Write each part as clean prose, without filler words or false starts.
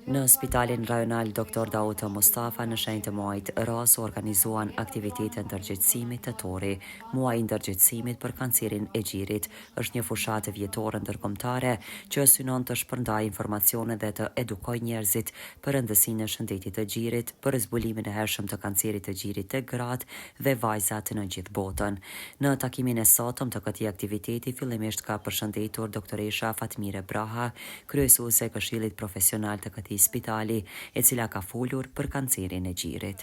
Në spitalin rajonal Dr. Dauta Mustafa në shenjë të muajit ras organizuan aktivitete ndërgjegjësimit të tori. Muaji i ndërgjegjësimit për kancerin e gjirit është një fushatë vjetore ndërkombëtare që synon të shpërndajë informacione dhe të edukojë njerëzit për rëndësinë e shëndetit të gjirit, për zbulimin e hershëm të kancerit të gjirit të gratë dhe vajzat në gjithë botën. Në takimin e sotëm të këtij aktiviteti fillimisht ka përshëndetur doktoresha Fatmire Braha, kryesuese e Këshillit Profesional të këtij spitali, e cila ka folur për kancerin e gjirit.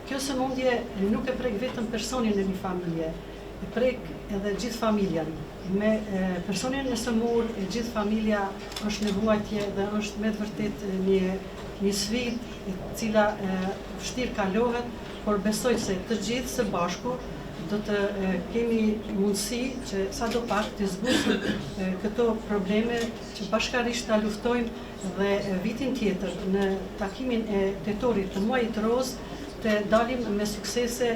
Kjo sëmundje nuk e prek vetëm personin e një familje, e prek edhe gjithë familjen. Me personin e sëmur, gjithë familja është në vuajtje dhe është me të vërtet një sfidë e cila vështirë kalohet, por besoj se të gjithë së bashku do të kemi mundësi që sa do pak të zbusim këto probleme që bashkarisht ta luftojmë dhe vitin tjetër në takimin e tetorit të muajit roz të dalim me suksese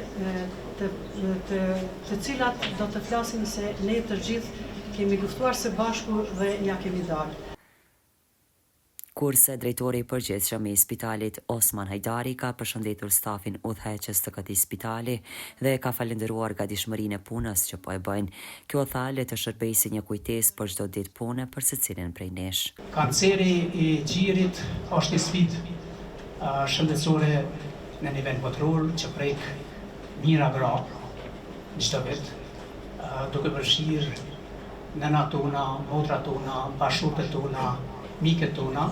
të cilat do të flasim se ne të gjithë kemi luftuar së bashku dhe ja kemi dalë. Kurse drejtori i përgjithshëm i spitalit Osman Hajdari ka përshëndetur stafin udhëheqës të këtij spitali dhe ka falendëruar gatishmërinë e punës që po e bëjnë. Kjo tha le të shërbejë si një kujtesë për çdo ditë pune për secilin prej nesh. Kanceri i gjirit është një sfidë shëndetësore në nivel botror që prek mijëra gra çdo vit, duke përfshirë nënat tona, motrat tona, bashkëshortet tona, miket tona,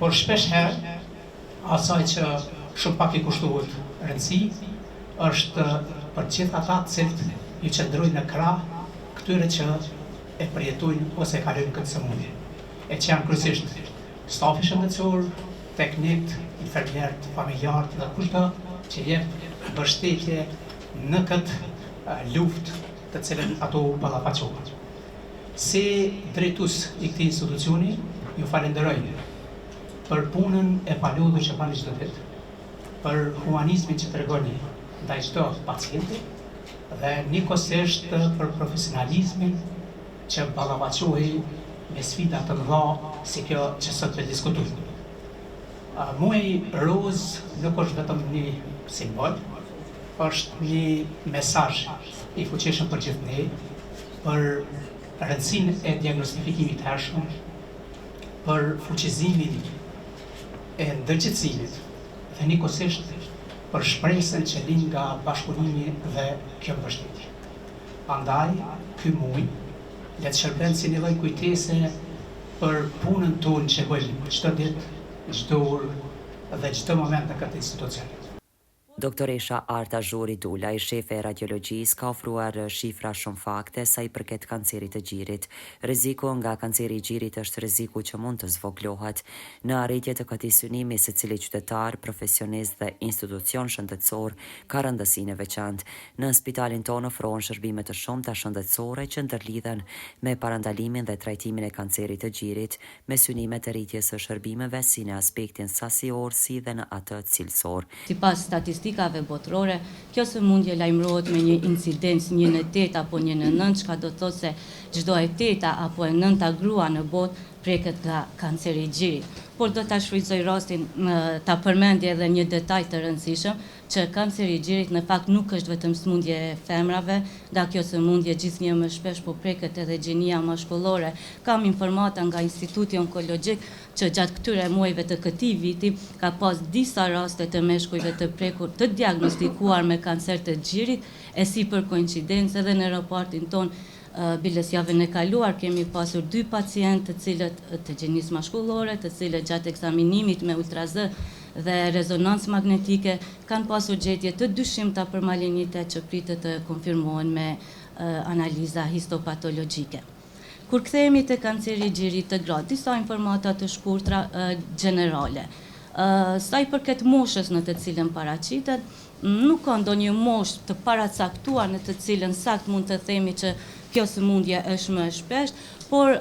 por shpesh herë asaj që shumë pak i kushtohet rëndësi është për gjithë ata të cilët i qëndrojnë në krah këtyre që e përjetojnë ose e kalojnë këtë sëmundje. E që janë kryesisht stafi shëndetësor, teknikët, infermierët, familjarët dhe kushdo që jep mbështetje në këtë luftë të cilën ato ballafaqohen. Si drejtues i këtij institucioni, ju falenderoj për punën e palodhur që bani çdo vit, për humanizmin që tregoni ndaj çdo pacienti dhe njëkohësisht për profesionalizmin që ballafaqohej me sfida të mëdha si kjo që sot po diskutojmë. Muaji roz nuk është vetëm një simbol, është një mesazh i fuqishëm për gjithë ne, për rëndësinë e diagnostifikimit të hershëm, për fuqizimin e ndërgjegjësimit dhe njëkohësisht për shpresën që lind nga bashkëpunimi dhe kjo mbështetje. Prandaj, ky muaj le të shërbejë si një lloj kujtese për punën tonë që bëjmë çdo ditë, çdo orë dhe çdo moment në këtë institucion. Doktoresha Arta Zhuri Dula, i shefe e radiologjisë, ka ofruar shifra shumë fakte sa i përket kancerit të gjirit. Rreziku nga kanceri i gjirit është rreziku që mund të zvoglohet. Në arritje të këtij synimi, secili qytetar, profesionist dhe institucion shëndetësor ka rëndësinë e veçantë. Në spitalin tonë ofrohen shërbime të shumta shëndetësore që ndërlidhen me parandalimin dhe trajtimin e kancerit të gjirit, me synime të rritjes së shërbimeve si në aspektin sasior si dhe në atë cilësor. Sipas statistikave botrore, kjo sëmundje lajmërohet me një incidencë 1 në 8 apo 1 në 9, çka do të thotë se çdo e 8 apo e 9 grua në botë preket nga kanceri i gjirit. Por do ta shfrytëzoj rastin ta përmendje edhe një detaj të rëndësishëm, që kanceri i gjirit në fakt nuk është vetëm sëmundje e femrave, nga kjo sëmundje gjithnjë më shpesh po preket edhe gjinia mashkullore. Kam informata nga Instituti Onkologjik që gjatë këtyre muajve të këtij viti ka pas disa raste të meshkujve të prekur të diagnostikuar me kancer të gjirit, e si për koincidencë edhe në raportin ton biles javën e kaluar kemi pasur 2 pacientë të cilët të gjinisë mashkullore, të cilët gjatë ekzaminimit me ultrazë dhe rezonancë magnetike kanë pasur gjetje të dyshimta për malignitet që pritet të konfirmohen me analiza histopatologjike. Kur kthehemi te kanceri i gjirit të gratë, disa informata të shkurtra gjenerale. Sa i përket moshës në të cilën paraqitet, nuk ka ndonjë moshë të paracaktuar në të cilën sakt mund të themi që kjo sëmundje është më e shpeshtë, por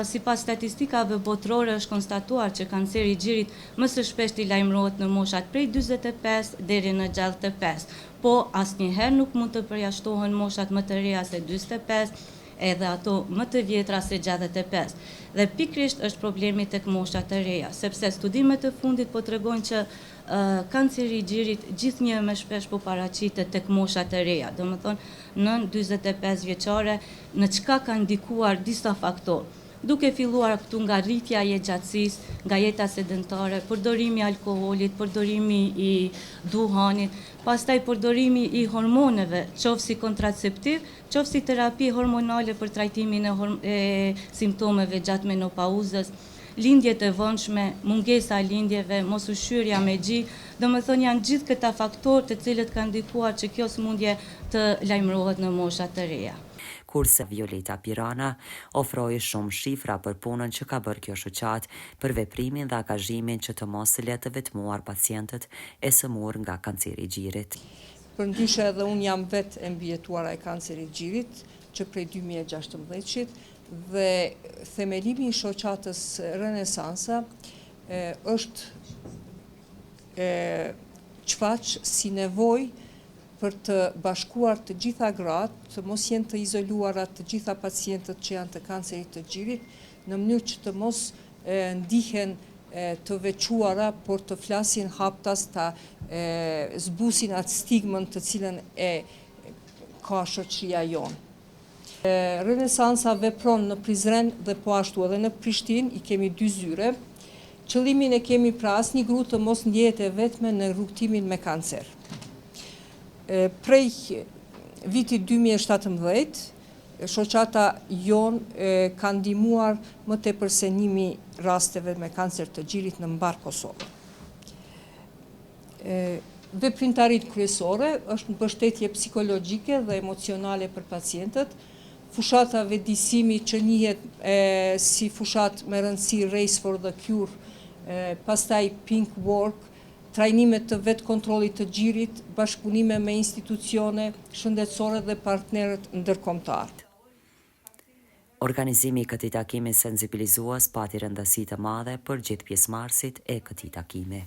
sipas statistikave botrore është konstatuar që kanceri i gjirit më së shpeshti lajmërohet në moshat prej 45 deri në 65, po asnjëherë nuk mund të përjashtohen moshat më të reja se 45, edhe ato më të vjetra se 65. Dhe pikrisht është problemi tek moshat e reja, sepse studimet e fundit po tregojnë që kanceri i gjirit gjithnjë më shpesh po paraqitet tek moshat e reja. Domethënë nën 45 vjeçare, në çka kanë ndikuar disa faktorë. Duke filluar këtu nga rritja e gjatësisë, nga jeta sedentare, përdorimi i alkoolit, përdorimi i duhanit, pastaj përdorimi i hormoneve, qoftë si kontraceptiv, qoftë si terapi hormonale për trajtimin e simptomeve gjatë menopauzës, lindjet e vonshme, mungesa e lindjeve, mos ushqyerja me gjë, domethënë janë gjithë këta faktorë të cilët kanë ndikuar që kjo sëmundje të lajmërohet në moshat të reja. Kurse Violeta Pirana ofroi shumë shifra për punën që ka bërë kjo shoqat për veprimin dhe angazhimin që të mos le të vetmuar pacientët e sëmur nga kanceri i gjirit. Përndryshe edhe unë jam vetë e mbijetuara e kancerit gjirit, që prej 2016 dhe themelimi i shoqatës Renesansa është çfaq si nevojë për të bashkuar të gjitha gratë, të mos jenë të izoluara të gjitha pacientët që janë të kancerit të gjirit, në mënyrë që të mos ndihen të veçuara, por të flasin haptas, të zbusin atë stigmën të cilën e ka shoqëria jonë. Renesansa vepron në Prizren dhe po ashtu edhe në Prishtinë, i kemi 2 zyre. Qëllimin e kemi pra asnjë grua të mos ndjehet e vetme në rrugtimin me kancer. Prej vitit 2017, shoqata jonë ka ndihmuar më tepër se 1000 rasteve me kancer të gjirit në mbar Kosovë. Veprimtaritë kryesore është mbështetje psikologjike dhe emocionale për pacientët, fushata vetëdijësimi që njihet si fushat me rëndësi Race for the Cure, pastaj Pink Work, trajnime të vetë kontrolit të gjirit, bashkëpunime me institucione shëndetësore dhe partnerët ndërkombëtar. Organizimi i këtij takimi sensibilizues pati rëndësi të madhe për gjithë pjesëmarrësit e këtij takimi.